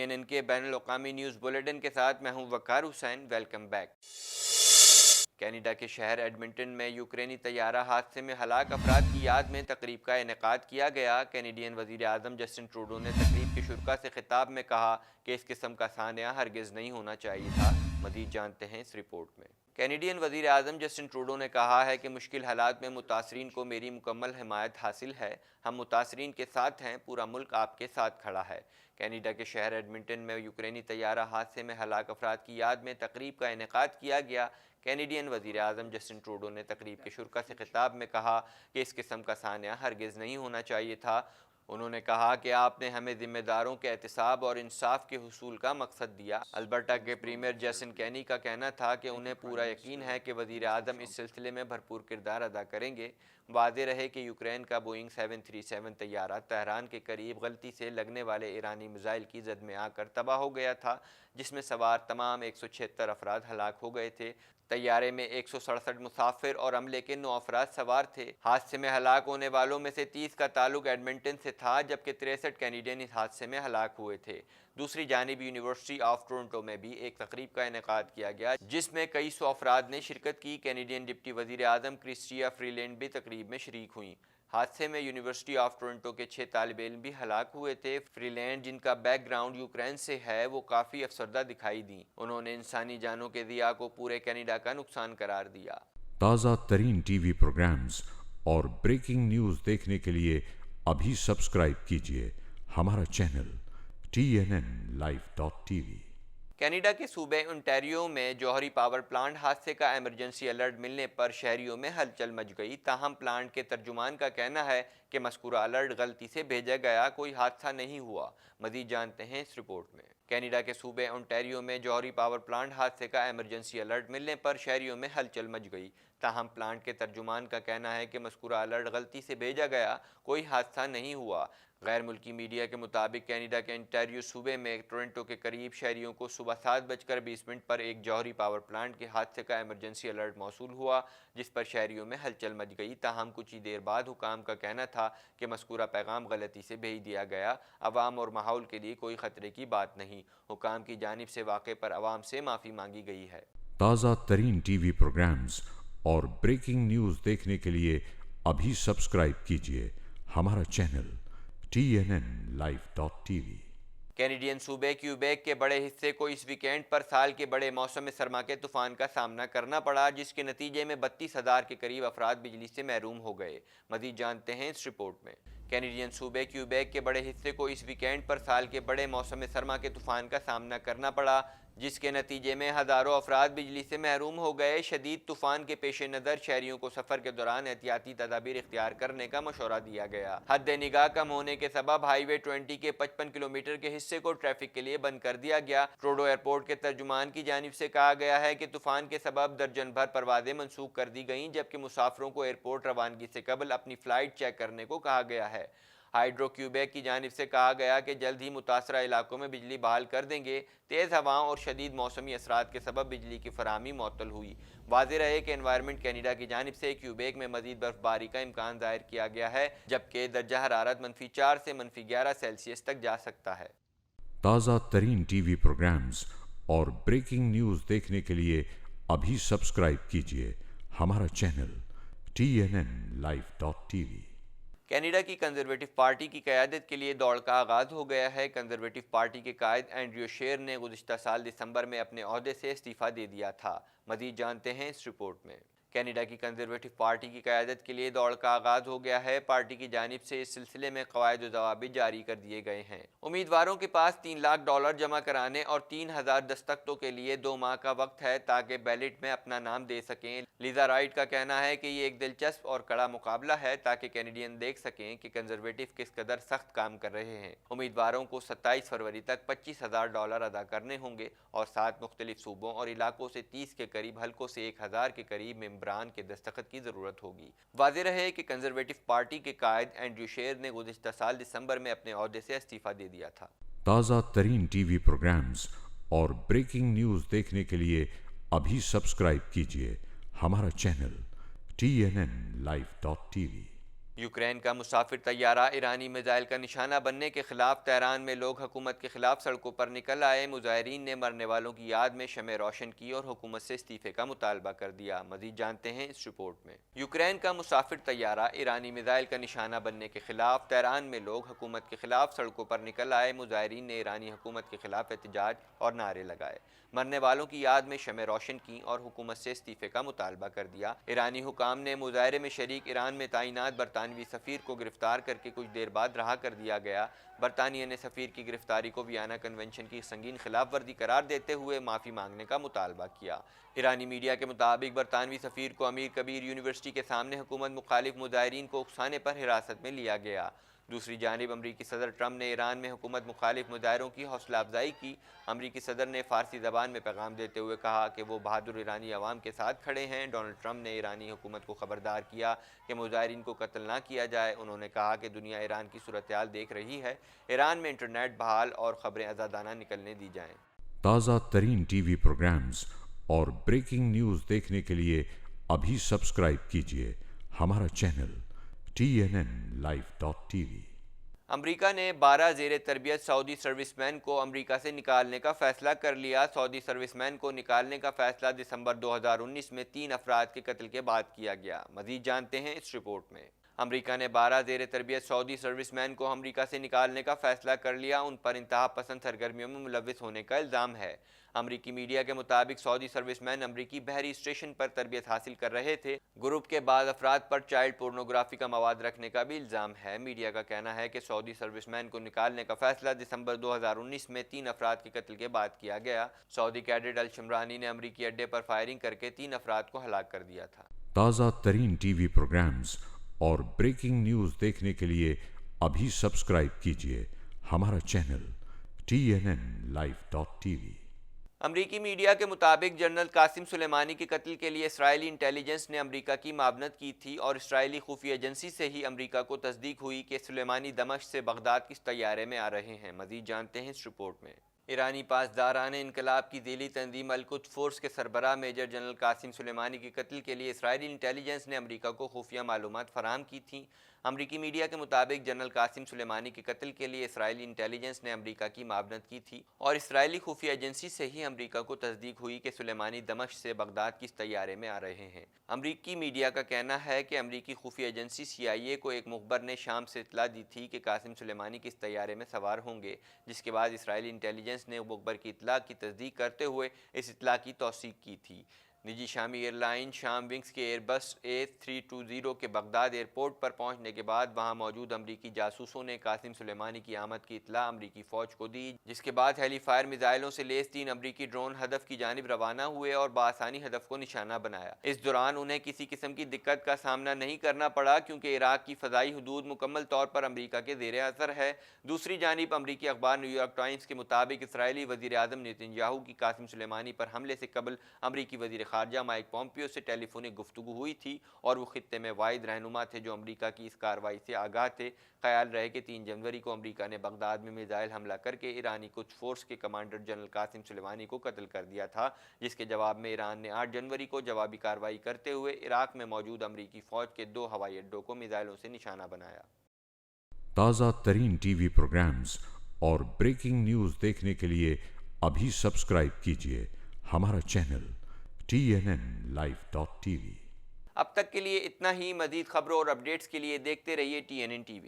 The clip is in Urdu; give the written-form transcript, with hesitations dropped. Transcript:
CNN کے بین الاقوامی نیوز بلیٹن کے ساتھ میں ہوں Waqar Hussain. Welcome back. Canada کے شہر ایڈمنٹن میں یوکرینی طیارہ حادثے میں ہلاک افراد کی یاد میں تقریب کا انعقاد کیا گیا۔ کینیڈین وزیر اعظم جسٹن ٹروڈو نے تقریب کے شرکاء سے خطاب میں کہا کہ اس قسم کا سانحہ ہرگز نہیں ہونا چاہیے تھا۔ مزید جانتے ہیں اس رپورٹ میں۔ کینیڈین وزیر اعظم جسٹن ٹروڈو نے کہا ہے کہ مشکل حالات میں متاثرین کو میری مکمل حمایت حاصل ہے۔ ہم متاثرین کے ساتھ ہیں، پورا ملک آپ کے ساتھ کھڑا ہے۔ کینیڈا کے شہر ایڈمنٹن میں یوکرینی طیارہ حادثے میں ہلاک افراد کی یاد میں تقریب کا انعقاد کیا گیا۔ کینیڈین وزیر اعظم جسٹن ٹروڈو نے تقریب کے شرکاء سے خطاب میں کہا کہ اس قسم کا سانحہ ہرگز نہیں ہونا چاہیے تھا۔ انہوں نے کہا کہ آپ نے ہمیں ذمہ داروں کے احتساب اور انصاف کے حصول کا مقصد دیا۔ البرٹا کے پریمیئر جیسن کینی کا کہنا تھا کہ انہیں پورا یقین ہے کہ وزیر اعظم اس سلسلے میں بھرپور کردار ادا کریں گے۔ واضح رہے کہ یوکرین کا بوئنگ 737 طیارہ تہران کے قریب غلطی سے لگنے والے ایرانی میزائل کی زد میں آ کر تباہ ہو گیا تھا، جس میں سوار تمام 176 افراد ہلاک ہو گئے تھے۔ طیارے میں 167 مسافر اور عملے کے 9 افراد سوار تھے۔ حادثے میں ہلاک ہونے والوں میں سے 30 کا تعلق ایڈمنٹن سے تھا، جبکہ 63 کینیڈین اس حادثے میں ہلاک ہوئے تھے۔ دوسری جانب یونیورسٹی آف ٹورنٹو میں بھی ایک تقریب کا انعقاد کیا گیا جس میں کئی سو افراد نے شرکت کی۔ کینیڈین ڈپٹی وزیر اعظم کرسٹیا فریلینڈ بھی تقریب میں شریک ہوئیں۔ حادثے میں یونیورسٹی آف ٹورنٹو کے 6 طالب علم بھی ہلاک ہوئے تھے۔ فریلینڈ، جن کا بیک گراؤنڈ یوکرین سے ہے، وہ کافی افسردہ دکھائی دیں۔ انہوں نے انسانی جانوں کے ضیاع کو پورے کینیڈا کا نقصان قرار دیا۔ تازہ ترین ٹی وی پروگرامز اور بریکنگ نیوز دیکھنے کے لیے ابھی سبسکرائب کیجیے ہمارا چینل TNNlive.tv۔ کینیڈا کے صوبے انٹیریو میں جوہری پاور پلانٹ حادثے کا ایمرجنسی الرٹ ملنے پر شہریوں میں ہلچل مچ گئی، تاہم پلانٹ کے ترجمان کا کہنا ہے کہ مذکورہ الرٹ غلطی سے بھیجا گیا، کوئی حادثہ نہیں ہوا۔ مزید جانتے ہیں اس رپورٹ میں۔ کینیڈا کے صوبے انٹیریو میں جوہری پاور پلانٹ حادثے کا ایمرجنسی الرٹ ملنے پر شہریوں میں ہلچل مچ گئی، تاہم پلانٹ کے ترجمان کا کہنا ہے کہ مذکورہ الرٹ غلطی سے بھیجا گیا، کوئی حادثہ نہیں ہوا۔ غیر ملکی میڈیا کے مطابق کینیڈا کے انٹیریو صوبے میں ٹورنٹو کے قریب شہریوں کو صبح 7:20 پر ایک جوہری پاور پلانٹ کے حادثے کا ایمرجنسی الرٹ موصول ہوا، جس پر شہریوں میں ہلچل مچ گئی، تاہم کچھ ہی دیر بعد حکام کا کہنا تھا کہ مذکورہ پیغام غلطی سے بھیج دیا گیا، عوام اور ماحول کے لیے کوئی خطرے کی بات نہیں۔ حکام کی جانب سے واقعے پر عوام سے معافی مانگی گئی ہے۔ تازہ ترین ٹی وی پروگرامز اور بریکنگ نیوز دیکھنے کے لیے ابھی سبسکرائب کیجیے ہمارا چینل TNNlive.tv۔ کینیڈین صوبے کیوبیک کے بڑے حصے کو اس ویکینڈ پر سال کے بڑے موسم سرما کے طوفان کا سامنا کرنا پڑا، جس کے نتیجے میں 32,000 کے قریب افراد بجلی سے محروم ہو گئے۔ مزید جانتے ہیں اس رپورٹ میں۔ کینیڈین صوبے کیوبیک کے بڑے حصے کو اس ویکینڈ پر سال کے بڑے موسم سرما کے طوفان کا سامنا کرنا پڑا، جس کے نتیجے میں ہزاروں افراد بجلی سے محروم ہو گئے۔ شدید طوفان کے پیش نظر شہریوں کو سفر کے دوران احتیاطی تدابیر اختیار کرنے کا مشورہ دیا گیا۔ حد نگاہ کم ہونے کے سبب ہائی وے 20 کے 55 کلومیٹر کے حصے کو ٹریفک کے لیے بند کر دیا گیا۔ ٹروڈو ایئرپورٹ کے ترجمان کی جانب سے کہا گیا ہے کہ طوفان کے سبب درجن بھر پروازیں منسوخ کر دی گئیں، جبکہ مسافروں کو ایئرپورٹ روانگی سے قبل اپنی فلائٹ چیک کرنے کو کہا گیا ہے۔ ہائیڈرو کیوبیک کی جانب سے کہا گیا کہ جلد ہی متاثرہ علاقوں میں بجلی بحال کر دیں گے۔ تیز ہواؤں اور شدید موسمی اثرات کے سبب بجلی کی فراہمی معطل ہوئی۔ واضح رہے کہ انوائرمنٹ کینیڈا کی جانب سے کیوبیک میں مزید برف باری کا امکان ظاہر کیا گیا ہے، جبکہ درجہ حرارت -4 سے -11 سیلسیس تک جا سکتا ہے۔ تازہ ترین ٹی وی پروگرامز اور بریکنگ نیوز دیکھنے کے لیے ابھی سبسکرائب کیجیے ہمارا چینل TNNlive.tv۔ کینیڈا کی کنزرویٹو پارٹی کی قیادت کے لیے دوڑ کا آغاز ہو گیا ہے۔ کنزرویٹو پارٹی کے قائد اینڈریو شیر نے گزشتہ سال دسمبر میں اپنے عہدے سے استعفیٰ دے دیا تھا۔ مزید جانتے ہیں اس رپورٹ میں۔ کینیڈا کی کنزرویٹو پارٹی کی قیادت کے لیے دوڑ کا آغاز ہو گیا ہے۔ پارٹی کی جانب سے اس سلسلے میں قواعد و ضوابط جاری کر دیے گئے ہیں۔ امیدواروں کے پاس $3 لاکھ جمع کرانے اور 3,000 دستخطوں کے لیے 2 ماہ کا وقت ہے تاکہ بیلٹ میں اپنا نام دے سکیں۔ لیزا رائٹ کا کہنا ہے کہ یہ ایک دلچسپ اور کڑا مقابلہ ہے تاکہ کینیڈین دیکھ سکیں کہ کنزرویٹو کس قدر سخت کام کر رہے ہیں۔ امیدواروں کو 27 فروری تک $25,000 ادا کرنے ہوں گے اور 7 مختلف صوبوں اور علاقوں سے 30 کے قریب حلقوں سے 1,000 کے قریب ممبران کے دستخط کی ضرورت ہوگی۔ واضح رہے کہ کنزرویٹو پارٹی کے قائد اینڈریو شیر نے گزشتہ سال دسمبر میں اپنے عہدے سے استعفیٰ دے دیا تھا۔ تازہ ترین ٹی وی پروگرامز اور بریکنگ نیوز دیکھنے کے لیے ابھی سبسکرائب کیجیے ہمارا چینل TNNlive.tv۔ یوکرین کا مسافر طیارہ ایرانی میزائل کا نشانہ بننے کے خلاف تہران میں لوگ حکومت کے خلاف سڑکوں پر نکل آئے۔ مظاہرین نے مرنے والوں کی یاد میں شمع روشن کی اور حکومت سے استعفے کا مطالبہ کر دیا۔ مزید جانتے ہیں اس رپورٹ میں۔ یوکرین کا مسافر طیارہ ایرانی میزائل کا نشانہ بننے کے خلاف تہران میں لوگ حکومت کے خلاف سڑکوں پر نکل آئے۔ مظاہرین نے ایرانی حکومت کے خلاف احتجاج اور نعرے لگائے، مرنے والوں کی یاد میں شمع روشن کی اور حکومت سے استعفے کا مطالبہ کر دیا۔ ایرانی حکام نے مظاہرے میں شریک ایران میں تعینات برطانوی سفیر کو گرفتار کر کے کچھ دیر بعد رہا کر دیا گیا۔ برطانیہ نے سفیر کی گرفتاری کو ویانا کنونشن کی سنگین خلاف ورزی قرار دیتے ہوئے معافی مانگنے کا مطالبہ کیا۔ ایرانی میڈیا کے مطابق برطانوی سفیر کو امیر کبیر یونیورسٹی کے سامنے حکومت مخالف مظاہرین کو اکسانے پر حراست میں لیا گیا۔ دوسری جانب امریکی صدر ٹرمپ نے ایران میں حکومت مخالف مظاہروں کی حوصلہ افزائی کی۔ امریکی صدر نے فارسی زبان میں پیغام دیتے ہوئے کہا کہ وہ بہادر ایرانی عوام کے ساتھ کھڑے ہیں۔ ڈونلڈ ٹرمپ نے ایرانی حکومت کو خبردار کیا کہ مظاہرین کو قتل نہ کیا جائے۔ انہوں نے کہا کہ دنیا ایران کی صورتحال دیکھ رہی ہے، ایران میں انٹرنیٹ بحال اور خبریں آزادانہ نکلنے دی جائیں۔ تازہ ترین ٹی وی پروگرامز اور بریکنگ نیوز دیکھنے کے لیے ابھی سبسکرائب کیجیے ہمارا چینل TNNLive.tv۔ امریکہ نے 12 زیر تربیت سعودی سروس مین کو امریکہ سے نکالنے کا فیصلہ کر لیا۔ سعودی سروس مین کو نکالنے کا فیصلہ دسمبر 2019 میں 3 افراد کے قتل کے بعد کیا گیا۔ مزید جانتے ہیں اس رپورٹ میں۔ امریکہ نے 12 زیر تربیت سعودی سروس مین کو امریکہ سے نکالنے کا فیصلہ کر لیا۔ ان پر انتہا پسند سرگرمیوں میں ملوث ہونے کا الزام ہے۔ امریکی میڈیا کے مطابق سعودی سروس مین امریکی بحری اسٹیشن پر تربیت حاصل کر رہے تھے۔ گروپ کے بعض افراد پر چائلڈ پورنوگرافی کا مواد رکھنے کا بھی الزام ہے۔ میڈیا کا کہنا ہے کہ سعودی سروس مین کو نکالنے کا فیصلہ دسمبر 2019 میں 3 افراد کے قتل کے بعد کیا گیا۔ سعودی کیڈٹ الشمرانی نے امریکی اڈے پر فائرنگ کر کے 3 افراد کو ہلاک کر دیا تھا۔ تازہ ترین ٹی وی پروگرامز اور بریکنگ نیوز دیکھنے کے لیے ابھی سبسکرائب کیجیے ہمارا چینل TNNLive.tv۔ امریکی میڈیا کے مطابق جنرل قاسم سلیمانی کے قتل کے لیے اسرائیلی انٹیلیجنس نے امریکہ کی معاونت کی تھی اور اسرائیلی خفیہ ایجنسی سے ہی امریکہ کو تصدیق ہوئی کہ سلیمانی دمشق سے بغداد کس طیارے میں آ رہے ہیں۔ مزید جانتے ہیں اس رپورٹ میں۔ ایرانی پاسداران انقلاب کی ذیلی تنظیم القدس فورس کے سربراہ میجر جنرل قاسم سلیمانی کے قتل کے لیے اسرائیلی انٹیلیجنس نے امریکہ کو خفیہ معلومات فراہم کی تھیں۔ امریکی میڈیا کے مطابق جنرل قاسم سلیمانی کے قتل کے لیے اسرائیلی انٹیلیجنس نے امریکہ کی معاونت کی تھی اور اسرائیلی خفیہ ایجنسی سے ہی امریکہ کو تصدیق ہوئی کہ سلیمانی دمشق سے بغداد کس طیارے میں آ رہے ہیں۔ امریکی میڈیا کا کہنا ہے کہ امریکی خفیہ ایجنسی CIA کو ایک مخبر نے شام سے اطلاع دی تھی کہ قاسم سلیمانی کس طیارے میں سوار ہوں گے، جس کے بعد اسرائیلی انٹیلیجنس نے مخبر کی اطلاع کی تصدیق کرتے ہوئے اس اطلاع کی توثیق کی تھی۔ نجی شامی ایئر لائن شام ونگز کے ایئر بس A320 کے بغداد ایئرپورٹ پر پہنچنے کے بعد وہاں موجود امریکی جاسوسوں نے قاسم سلیمانی کی آمد کی اطلاع امریکی فوج کو دی، جس کے بعد ہیلی فائر میزائلوں سے لیس 3 امریکی ڈرون ہدف کی جانب روانہ ہوئے اور بآسانی ہدف کو نشانہ بنایا۔ اس دوران انہیں کسی قسم کی دقت کا سامنا نہیں کرنا پڑا کیونکہ عراق کی فضائی حدود مکمل طور پر امریکہ کے زیر اثر ہے۔ دوسری جانب امریکی اخبار نیو یارک ٹائمز کے مطابق اسرائیلی وزیر اعظم نیتن یاہو کی قاسم سلیمانی پر حملے سے قبل امریکی وزیر خارجہ مائک پومپیو سے ٹیلی فونک گفتگو ہوئی تھی اور وہ خطے میں واحد رہنما تھے جو امریکہ کی اس کارروائی سے آگاہ تھے۔ خیال رہے کہ 3 جنوری کو امریکہ نے بغداد میں میزائل حملہ کر کے ایرانی قدس فورس کے کمانڈر جنرل قاسم سلیمانی کو قتل کر دیا تھا، جس کے جواب میں ایران نے 8 جنوری کو جوابی کارروائی کرتے ہوئے عراق میں موجود امریکی فوج کے 2 ہوائی اڈوں کو میزائلوں سے نشانہ بنایا۔ تازہ ترین ٹی وی پروگرامز اور بریکنگ نیوز دیکھنے کے لیے ابھی سبسکرائب کیجیے ہمارا چینل TNNLive.tv۔ اب تک کے لیے اتنا ہی۔ مزید خبروں اور اپڈیٹس کے لیے دیکھتے رہیے TNN TV۔